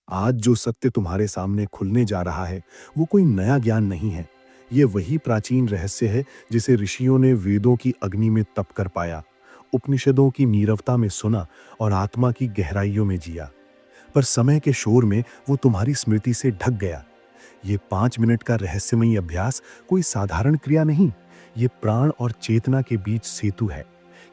आज जो सत्य तुम्हारे सामने खुलने जा रहा है, वो कोई नया ज्ञान नहीं है। ये वही प्राचीन रहस्य है जिसे ऋषियों ने वेदों की अग्नि में तप कर पाया, उपनिषदों की नीरवता में सुना और आत्मा की गहराइयों में जिया। पर समय के शोर में वो तुम्हारी स्मृति से ढक गया। ये 5 मिनट का रहस्यमयी अभ्यास कोई साधारण क्रिया नहीं, ये प्राण और चेतना के बीच सेतु है।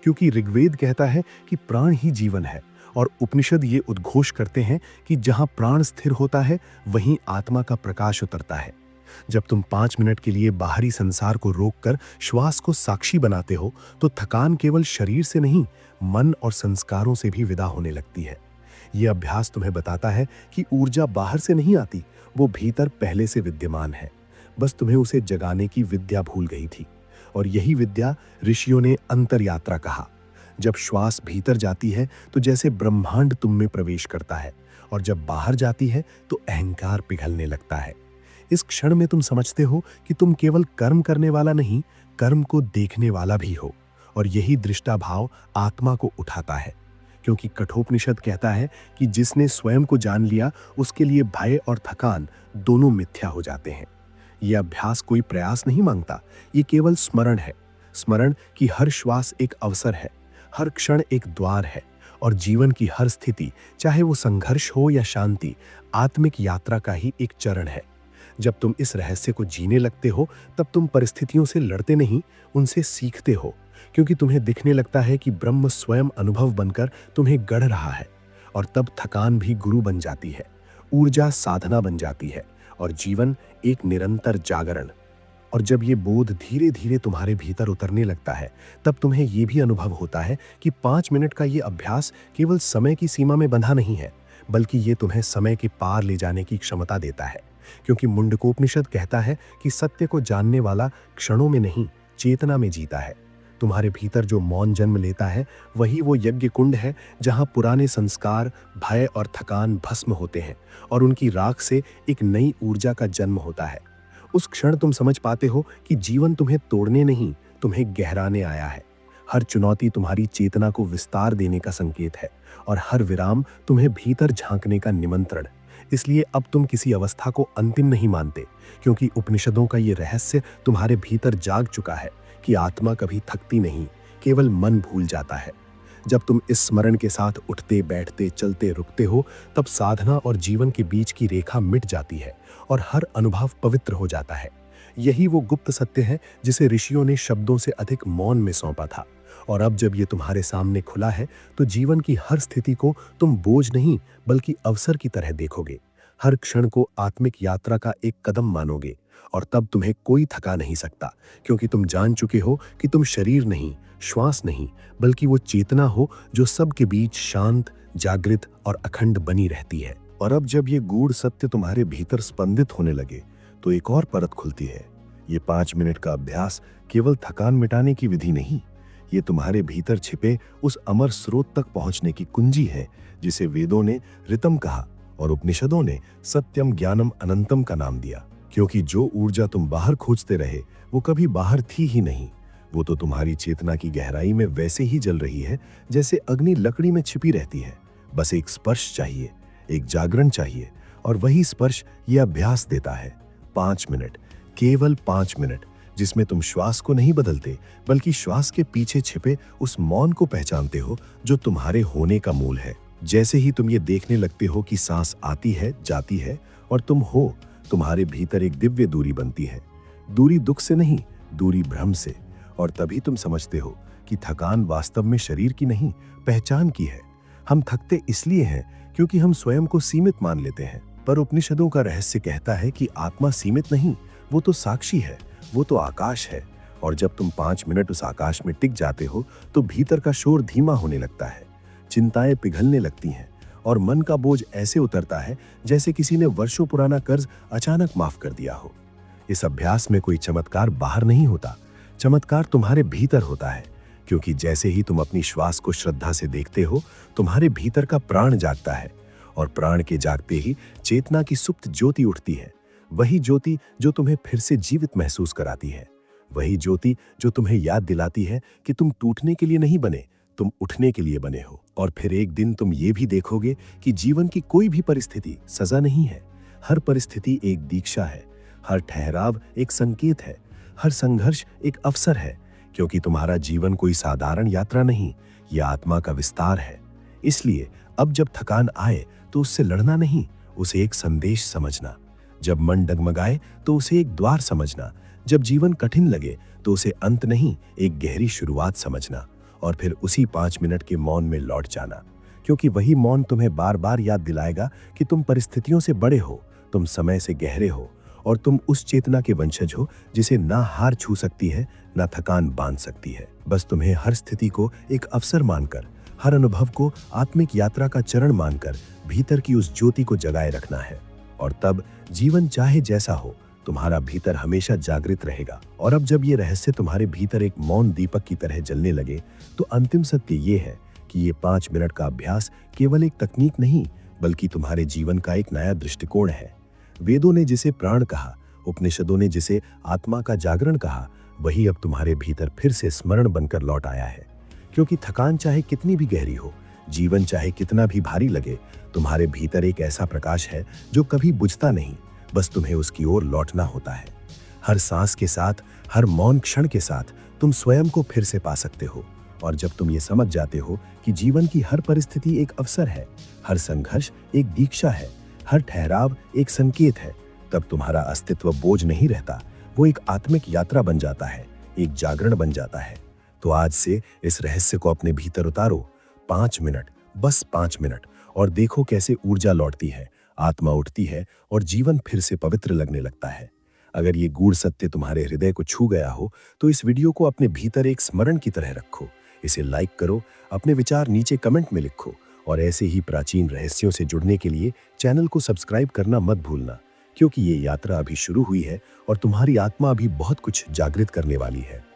क्योंकि ऋग्वेद कहता है कि प्राण ही जीवन है, और उपनिषद ये उद्घोष करते हैं कि जहां प्राण स्थिर होता है वहीं आत्मा का प्रकाश उतरता है। जब तुम 5 मिनट के लिए बाहरी संसार को रोककर श्वास को साक्षी बनाते हो, तो थकान केवल शरीर से नहीं, मन और संस्कारों से भी विदा होने लगती है। यह अभ्यास तुम्हें बताता है कि ऊर्जा बाहर से नहीं आती, वो भीतर पहले से विद्यमान है। बस तुम्हें उसे जगाने की विद्या भूल गई थी। और यही विद्या ऋषियों ने अंतर यात्रा कहा। जब श्वास भीतर जाती है तो जैसे ब्रह्मांड तुम में प्रवेश करता है, और जब बाहर जाती है तो अहंकार पिघलने लगता है। इस क्षण में तुम समझते हो कि तुम केवल कर्म करने वाला नहीं, कर्म को देखने वाला भी हो। और यही दृष्टा भाव आत्मा को उठाता है। क्योंकि कठोपनिषद कहता है कि जिसने स्वयं को जान लिया, उसके लिए भय और थकान दोनों मिथ्या हो जाते हैं। यह अभ्यास कोई प्रयास नहीं मांगता, ये केवल स्मरण है। स्मरण कि हर श्वास एक अवसर है, हर क्षण एक द्वार है, और जीवन की हर स्थिति, चाहे वो संघर्ष हो या शांति, आत्मिक यात्रा का ही एक चरण है। जब तुम इस रहस्य को जीने लगते हो, तब तुम परिस्थितियों से लड़ते नहीं, उनसे सीखते हो। क्योंकि तुम्हें दिखने लगता है कि ब्रह्म स्वयं अनुभव बनकर तुम्हें गढ़ रहा है। और तब थकान भी गुरु बन जाती है, ऊर्जा साधना बन जाती है, और जीवन एक निरंतर जागरण। और जब ये बोध धीरे धीरे तुम्हारे भीतर उतरने लगता है, तब तुम्हें ये भी अनुभव होता है कि 5 मिनट का ये अभ्यास केवल समय की सीमा में बंधा नहीं है, बल्कि ये तुम्हें समय के पार ले जाने की क्षमता देता है। क्योंकि मुंडकोपनिषद कहता है कि सत्य को जानने वाला क्षणों में नहीं, चेतना में जीता है। तुम्हारे भीतर जो मौन जन्म लेता है, वही वो यज्ञ कुंड है जहां पुराने संस्कार, भय और थकान भस्म होते हैं, और उनकी राख से एक नई ऊर्जा का जन्म होता है। उस क्षण तुम समझ पाते हो कि जीवन तुम्हें तोड़ने नहीं, तुम्हें गहराने आया है। हर चुनौती तुम्हारी चेतना को विस्तार देने का संकेत है, और हर विराम तुम्हें भीतर झांकने का निमंत्रण। इसलिए अब तुम किसी अवस्था को अंतिम नहीं मानते, क्योंकि उपनिषदों का ये रहस्य तुम्हारे भीतर जाग चुका है कि आत्मा कभी थकती नहीं, केवल मन भूल जाता है। जब तुम इस स्मरण के साथ उठते, बैठते, चलते, रुकते हो, तब साधना और जीवन के बीच की रेखा मिट जाती है, और हर अनुभव पवित्र हो जाता है। यही वो गुप्त सत्य है जिसे ऋषियों ने शब्दों से अधिक मौन में सौंपा था। और अब जब ये तुम्हारे सामने खुला है, तो जीवन की हर स्थिति को तुम बोझ नहीं, बल्कि अवसर की तरह देखोगे। हर क्षण को आत्मिक यात्रा का एक कदम मानोगे, और तब तुम्हें कोई थका नहीं सकता, क्योंकि तुम जान चुके हो कि तुम शरीर नहीं, श्वास नहीं, बल्कि वो चेतना हो जो सबके बीच शांत, जागृत और अखंड बनी रहती है। और अब जब ये गूढ़ सत्य तुम्हारे भीतर स्पंदित होने लगे, तो एक और परत खुलती है। ये 5 मिनट का अभ्यास केवल थकान मिटाने की विधि नहीं, ये तुम्हारे भीतर छिपे उस अमर स्रोत तक पहुंचने की कुंजी है, जिसे वेदों ने ऋतम कहा और उपनिषदों ने सत्यम ज्ञानम अनंतम का नाम दिया। क्योंकि जो ऊर्जा तुम बाहर खोजते रहे, वो कभी बाहर थी ही नहीं। वो तो तुम्हारी चेतना की गहराई में वैसे ही जल रही है, जैसे अग्नि लकड़ी में छिपी रहती है। बस एक स्पर्श चाहिए, एक जागरण चाहिए, और वही स्पर्श ये अभ्यास देता है। 5 मिनट, केवल 5 मिनट, जिसमें तुम श्वास को नहीं बदलते, बल्कि श्वास के पीछे छिपे उस मौन को पहचानते हो जो तुम्हारे होने का मूल है। जैसे ही तुम ये देखने लगते हो कि सांस आती है, जाती है, और तुम हो, तुम्हारे भीतर एक दिव्य दूरी बनती है। दूरी दुख से नहीं, दूरी भ्रम से। और तभी तुम समझते हो कि थकान वास्तव में शरीर की नहीं, पहचान की है। हम थकते इसलिए हैं क्योंकि हम स्वयं को सीमित मान लेते हैं। पर उपनिषदों का रहस्य कहता है कि आत्मा सीमित नहीं, वो तो साक्षी है, वो तो आकाश है। और जब तुम 5 मिनट उस आकाश में टिक जाते हो, तो भीतर का शोर धीमा होने लगता है, चिंताएं पिघलने लगती हैं, और मन का बोझ ऐसे उतरता है जैसे किसी ने वर्षों पुराना कर्ज अचानक माफ कर दिया हो। इस अभ्यास में कोई चमत्कार बाहर नहीं होता, चमत्कार तुम्हारे भीतर होता है। क्योंकि जैसे ही तुम अपनी श्वास को श्रद्धा से देखते हो, तुम्हारे भीतर का प्राण जागता है, और प्राण के जागते ही चेतना की सुप्त ज्योति उठती है। वही ज्योति जो तुम्हें फिर से जीवित महसूस कराती है, वही ज्योति जो तुम्हें याद दिलाती है कि तुम टूटने के लिए नहीं बने, तुम उठने के लिए बने हो। और फिर एक दिन तुम ये भी देखोगे कि जीवन की कोई भी परिस्थिति सजा नहीं है। हर परिस्थिति एक दीक्षा है, हर ठहराव एक संकेत है, हर संघर्ष एक अवसर है, क्योंकि तुम्हारा जीवन कोई साधारण यात्रा नहीं, यह आत्मा का विस्तार है। इसलिए अब जब थकान आए तो उससे लड़ना नहीं, उसे एक संदेश समझना। जब मन डगमगाए तो उसे एक द्वार समझना। जब जीवन कठिन लगे तो उसे अंत नहीं, एक गहरी शुरुआत समझना। और फिर उसी 5 मिनट के मौन में लौट जाना, क्योंकि वही मौन तुम्हें बार बार याद दिलाएगा कि तुम परिस्थितियों से बड़े हो, तुम समय से गहरे हो, और तुम उस चेतना के वंशज हो जिसे ना हार छू सकती है, ना थकान बांध सकती है। बस तुम्हें हर स्थिति को एक अवसर मानकर, हर अनुभव को आत्मिक यात्रा का चरण मानकर भीतर की उस ज्योति को जगाए रखना है। और तब जीवन चाहे जैसा हो, तुम्हारा भीतर हमेशा जागृत रहेगा। और अब जब ये रहस्य तुम्हारे भीतर एक मौन दीपक की तरह जलने लगे, तो अंतिम सत्य ये है कि ये 5 मिनट का अभ्यास केवल एक तकनीक नहीं, बल्कि तुम्हारे जीवन का एक नया दृष्टिकोण है। वेदों ने जिसे प्राण कहा, उपनिषदों ने जिसे आत्मा का जागरण कहा, वही अब तुम्हारे भीतर फिर से स्मरण बनकर लौट आया है। क्योंकि थकान चाहे कितनी भी गहरी हो, जीवन चाहे कितना भी भारी लगे, तुम्हारे भीतर एक ऐसा प्रकाश है जो कभी बुझता नहीं, बस तुम्हें उसकी ओर लौटना होता है। हर सांस के साथ, हर मौन क्षण के साथ तुम स्वयं को फिर से पा सकते हो। और जब तुम ये समझ जाते हो कि जीवन की हर परिस्थिति एक अवसर है, हर संघर्ष एक दीक्षा है, हर ठहराव एक संकेत है, तब तुम्हारा अस्तित्व बोझ नहीं रहता, वो एक आत्मिक यात्रा बन जाता है, एक जागरण बन जाता है। तो आज से इस रहस्य को अपने भीतर उतारो। 5 मिनट, बस 5 मिनट, और देखो कैसे ऊर्जा लौटती है, आत्मा उठती है और जीवन फिर से पवित्र लगने लगता है। अगर ये गूढ़ सत्य तुम्हारे हृदय को छू गया हो, तो इस वीडियो को अपने भीतर एक स्मरण की तरह रखो। इसे लाइक करो, अपने विचार नीचे कमेंट में लिखो, और ऐसे ही प्राचीन रहस्यों से जुड़ने के लिए चैनल को सब्सक्राइब करना मत भूलना, क्योंकि ये यात्रा अभी शुरू हुई है और तुम्हारी आत्मा अभी बहुत कुछ जागृत करने वाली है।